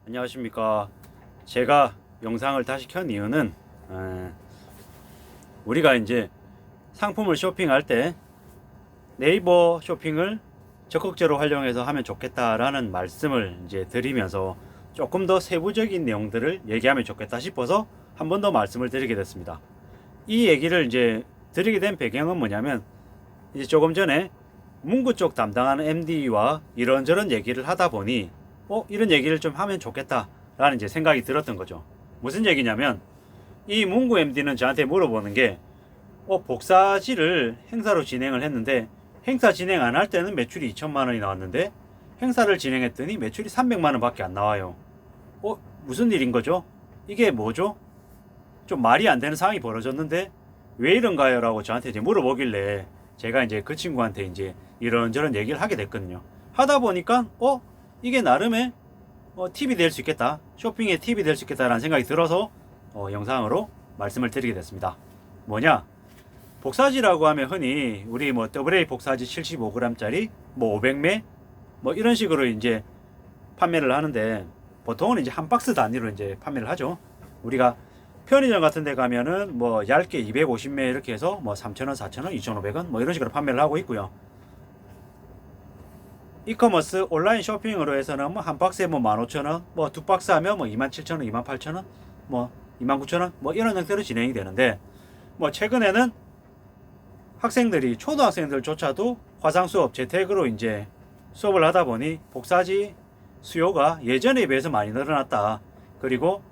안녕하십니까. 제가 영상을 다시 켠 이유는 우리가 이제 상품을 쇼핑할 때 네이버 쇼핑을 적극적으로 활용해서 하면 좋겠다라는 말씀을 이제 드리면서 조금 더 세부적인 내용들을 얘기하면 좋겠다 싶어서 한 번 더 말씀을 드리게 됐습니다. 이 얘기를 이제 드리게 된 배경은 뭐냐면, 이제 조금 전에 문구 쪽 담당하는 MD와 이런저런 얘기를 하다 보니 이런 얘기를 좀 하면 좋겠다라는 이제 생각이 들었던 거죠. 무슨 얘기냐면, 이 문구 MD는 저한테 물어보는 게 복사지를 행사로 진행을 했는데 행사 진행 안 할 때는 매출이 2천만 원이 나왔는데 행사를 진행했더니 매출이 300만 원 밖에 안 나와요. 무슨 일인 거죠? 이게 뭐죠? 좀 말이 안 되는 상황이 벌어졌는데 왜 이런가요? 라고 저한테 이제 물어보길래 제가 이제 그 친구한테 이제 이런저런 얘기를 하게 됐거든요. 하다 보니까 이게 나름의 팁이 될 수 있겠다, 쇼핑의 팁이 될 수 있겠다라는 생각이 들어서 영상으로 말씀을 드리게 됐습니다. 뭐냐, 복사지라고 하면 흔히 우리 AA 복사지 75g짜리 500매 이런 식으로 이제 판매를 하는데, 보통은 이제 한 박스 단위로 이제 판매를 하죠. 우리가 편의점 같은 데 가면은 얇게 250매 이렇게 해서 3,000원, 4,000원, 2,500원 이런 식으로 판매를 하고 있고요. 이커머스 온라인 쇼핑으로 해서는 한 박스에 15,000원, 두 박스 하면 27,000원, 28,000원, 29,000원 이런 형태로 진행이 되는데, 최근에는 학생들이, 초등학생들조차도 화상 수업 재택으로 이제 수업을 하다 보니 복사지 수요가 예전에 비해서 많이 늘어났다. 그리고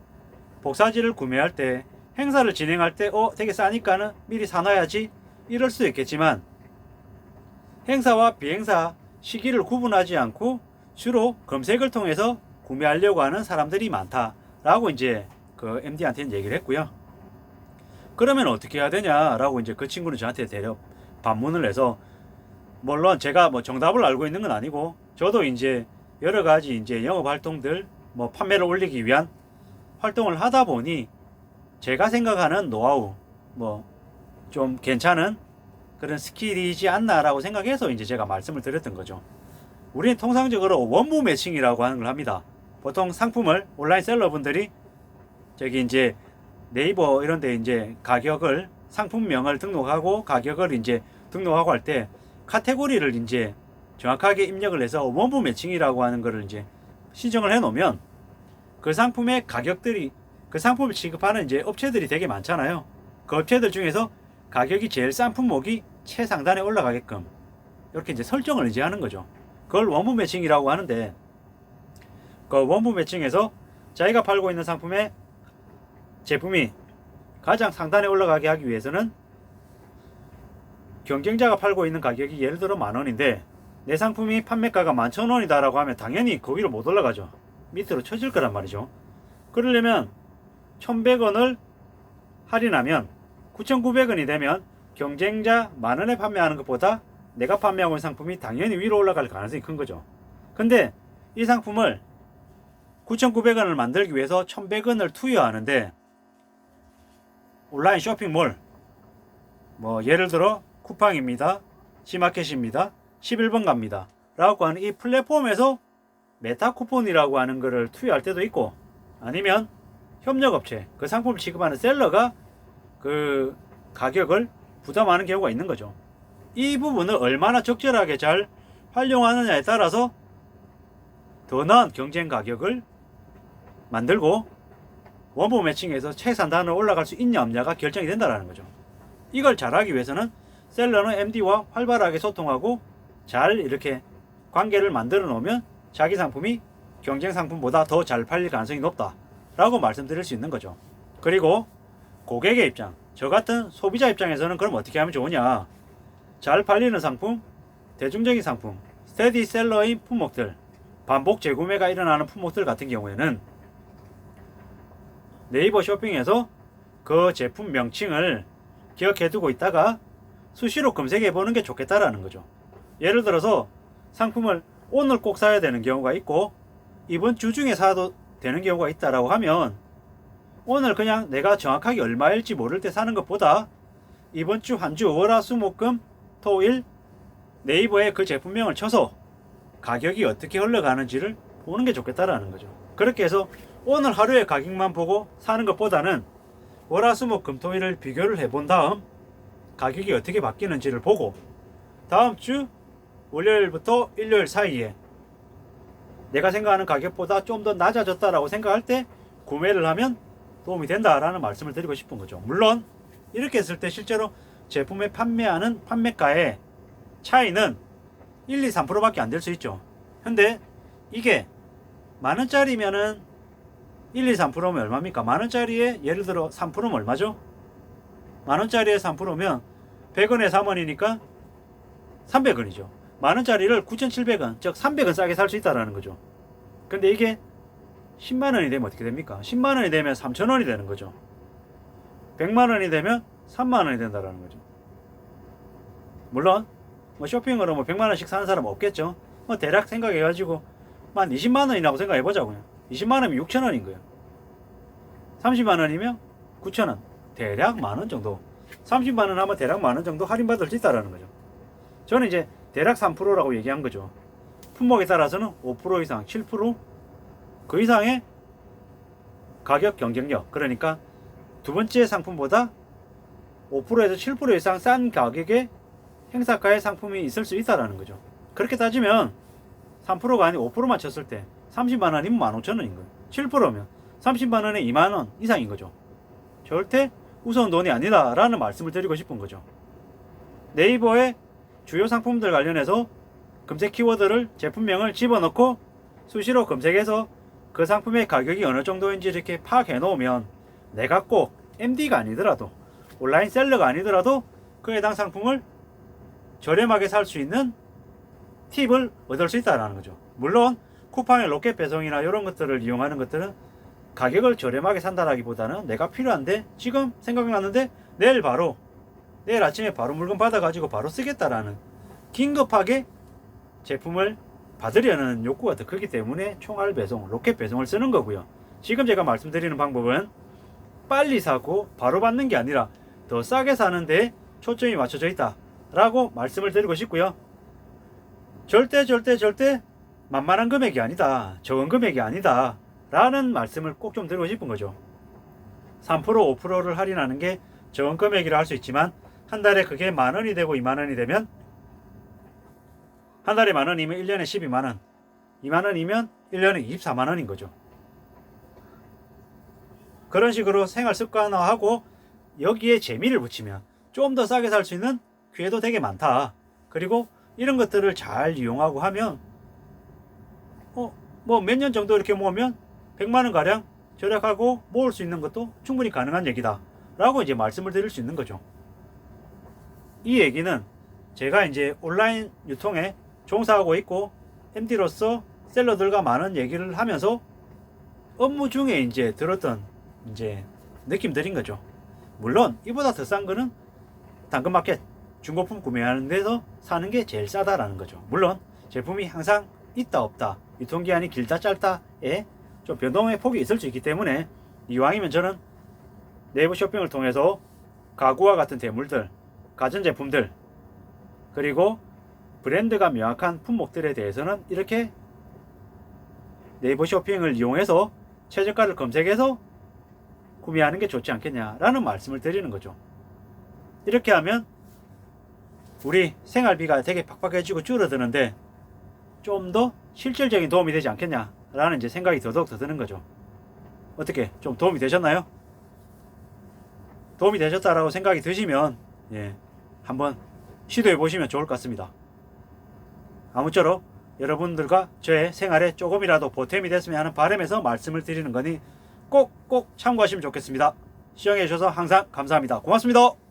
복사지를 구매할 때 행사를 진행할 때 되게 싸니까는 미리 사놔야지 이럴 수도 있겠지만, 행사와 비행사 시기를 구분하지 않고 주로 검색을 통해서 구매하려고 하는 사람들이 많다라고 이제 그 MD한테는 얘기를 했고요. 그러면 어떻게 해야 되냐라고 이제 그 친구는 저한테 반문을 해서, 물론 제가 정답을 알고 있는 건 아니고 저도 이제 여러 가지 이제 영업 활동들 판매를 올리기 위한 활동을 하다 보니 제가 생각하는 노하우 좀 괜찮은 그런 스킬이지 않나라고 생각해서 이제 제가 말씀을 드렸던 거죠. 우리는 통상적으로 원무 매칭이라고 하는 걸 합니다. 보통 상품을 온라인 셀러분들이 저기 이제 네이버 이런 데 이제 가격을, 상품명을 등록하고 가격을 이제 등록하고 할 때 카테고리를 이제 정확하게 입력을 해서 원무 매칭이라고 하는 거를 이제 신청을 해 놓으면 그 상품의 가격들이, 그 상품을 취급하는 이제 업체들이 되게 많잖아요. 그 업체들 중에서 가격이 제일 싼 품목이 최상단에 올라가게끔 이렇게 이제 설정을 이제 하는 거죠. 그걸 원무 매칭이라고 하는데, 그 원무 매칭에서 자기가 팔고 있는 상품의 제품이 가장 상단에 올라가게 하기 위해서는 경쟁자가 팔고 있는 가격이 예를 들어 10,000원인데 내 상품이 판매가가 11,000원이다 라고 하면 당연히 그 위로 못 올라가죠. 밑으로 쳐질 거란 말이죠. 그러려면 1,100원을 할인하면 9,900원이 되면 경쟁자 10,000원에 판매하는 것보다 내가 판매하고 있는 상품이 당연히 위로 올라갈 가능성이 큰 거죠. 근데 이 상품을 9,900원을 만들기 위해서 1,100원을 투여하는데, 온라인 쇼핑몰 예를 들어 쿠팡입니다, C마켓입니다, 11번 갑니다 라고 하는 이 플랫폼에서 메타 쿠폰이라고 하는 거를 투여할 때도 있고, 아니면 협력업체, 그 상품을 취급하는 셀러가 그 가격을 부담하는 경우가 있는 거죠. 이 부분을 얼마나 적절하게 잘 활용하느냐에 따라서 더 나은 경쟁 가격을 만들고 원부 매칭에서 최상단으로 올라갈 수 있냐 없냐가 결정이 된다는 거죠. 이걸 잘하기 위해서는 셀러는 MD와 활발하게 소통하고 잘 이렇게 관계를 만들어 놓으면 자기 상품이 경쟁 상품보다 더 잘 팔릴 가능성이 높다 라고 말씀드릴 수 있는 거죠. 그리고 고객의 입장, 저 같은 소비자 입장에서는 그럼 어떻게 하면 좋으냐, 잘 팔리는 상품, 대중적인 상품, 스테디셀러인 품목들, 반복 재구매가 일어나는 품목들 같은 경우에는 네이버 쇼핑에서 그 제품 명칭을 기억해 두고 있다가 수시로 검색해 보는 게 좋겠다라는 거죠. 예를 들어서 상품을 오늘 꼭 사야 되는 경우가 있고 이번 주 중에 사도 되는 경우가 있다라고 하면, 오늘 그냥 내가 정확하게 얼마일지 모를 때 사는 것보다 이번 주 한 주 월화수목금 토일 네이버에 그 제품명을 쳐서 가격이 어떻게 흘러가는지를 보는 게 좋겠다라는 거죠. 그렇게 해서 오늘 하루의 가격만 보고 사는 것보다는 월화수목금토일을 비교를 해본 다음 가격이 어떻게 바뀌는지를 보고 다음 주 월요일부터 일요일 사이에 내가 생각하는 가격보다 좀 더 낮아졌다라고 생각할 때 구매를 하면 도움이 된다라는 말씀을 드리고 싶은 거죠. 물론 이렇게 했을 때 실제로 제품을 판매하는 판매가의 차이는 1, 2, 3%밖에 안 될 수 있죠. 근데 이게 만원짜리면은 1, 2, 3%면 얼마입니까? 만원짜리에 예를 들어 3%면 얼마죠? 만원짜리에 3%면 100원에 3원이니까 300원이죠. 만원짜리를 9,700원, 즉 300원 싸게 살 수 있다는 거죠. 근데 이게 10만원이 되면 어떻게 됩니까? 10만원이 되면 3,000원이 되는 거죠. 100만원이 되면 3만원이 된다는 거죠. 물론 뭐 쇼핑으로 뭐 100만원씩 사는 사람은 없겠죠. 뭐 대략 생각해가지고 한 20만원이라고 생각해보자고요. 20만원이면 6천원인 거예요. 30만원이면 9천원, 대략 만원 정도. 30만원 하면 대략 만원 정도 할인받을 수 있다는 거죠. 저는 이제 대략 3%라고 얘기한 거죠. 품목에 따라서는 5% 이상, 7%, 그 이상의 가격 경쟁력, 그러니까 두 번째 상품보다 5%에서 7% 이상 싼 가격의 행사가의 상품이 있을 수 있다는 거죠. 그렇게 따지면 3%가 아니고 5%만 쳤을 때 30만원이면 15,000원인 거예요. 7%면 30만원에 2만원 이상인 거죠. 절대 우스운 돈이 아니다 라는 말씀을 드리고 싶은 거죠. 네이버에 주요 상품들 관련해서 검색 키워드를 제품명을 집어넣고 수시로 검색해서 그 상품의 가격이 어느 정도인지 이렇게 파악해 놓으면 내가 꼭 MD가 아니더라도 온라인 셀러가 아니더라도 그 해당 상품을 저렴하게 살 수 있는 팁을 얻을 수 있다는 거죠. 물론 쿠팡의 로켓 배송이나 이런 것들을 이용하는 것들은 가격을 저렴하게 산다라기보다는 내가 필요한데 지금 생각났는데 내일 아침에 바로 물건 받아가지고 바로 쓰겠다라는 긴급하게 제품을 받으려는 욕구가 더 크기 때문에 총알 배송, 로켓 배송을 쓰는 거고요. 지금 제가 말씀드리는 방법은 빨리 사고 바로 받는 게 아니라 더 싸게 사는데 초점이 맞춰져 있다 라고 말씀을 드리고 싶고요. 절대 만만한 금액이 아니다, 적은 금액이 아니다 라는 말씀을 꼭 좀 드리고 싶은 거죠. 3% 5%를 할인하는 게 적은 금액이라 할 수 있지만 한 달에 그게 만원이 되고 2만원이 되면 한 달에 만원이면 1년에 12만원, 2만원이면 1년에 24만원인 거죠. 그런 식으로 생활 습관화하고 여기에 재미를 붙이면 좀 더 싸게 살 수 있는 기회도 되게 많다. 그리고 이런 것들을 잘 이용하고 하면 뭐 몇 년 정도 이렇게 모으면 100만원 가량 절약하고 모을 수 있는 것도 충분히 가능한 얘기다 라고 이제 말씀을 드릴 수 있는 거죠. 이 얘기는 제가 이제 온라인 유통에 종사하고 있고 MD로서 셀러들과 많은 얘기를 하면서 업무 중에 이제 들었던 이제 느낌들인 거죠. 물론 이보다 더 싼 거는 당근마켓 중고품 구매하는 데서 사는 게 제일 싸다라는 거죠. 물론 제품이 항상 있다 없다, 유통기한이 길다 짧다에 좀 변동의 폭이 있을 수 있기 때문에 이왕이면 저는 네이버 쇼핑을 통해서 가구와 같은 대물들, 가전제품들, 그리고 브랜드가 명확한 품목들에 대해서는 이렇게 네이버 쇼핑을 이용해서 최저가를 검색해서 구매하는 게 좋지 않겠냐라는 말씀을 드리는 거죠. 이렇게 하면 우리 생활비가 되게 팍팍해지고 줄어드는데 좀 더 실질적인 도움이 되지 않겠냐라는 이제 생각이 더더욱 더 드는 거죠. 어떻게 좀 도움이 되셨나요? 도움이 되셨다라고 생각이 드시면 한번 시도해 보시면 좋을 것 같습니다. 아무쪼록 여러분들과 저의 생활에 조금이라도 보탬이 됐으면 하는 바람에서 말씀을 드리는 거니 꼭꼭 참고하시면 좋겠습니다. 시청해 주셔서 항상 감사합니다. 고맙습니다.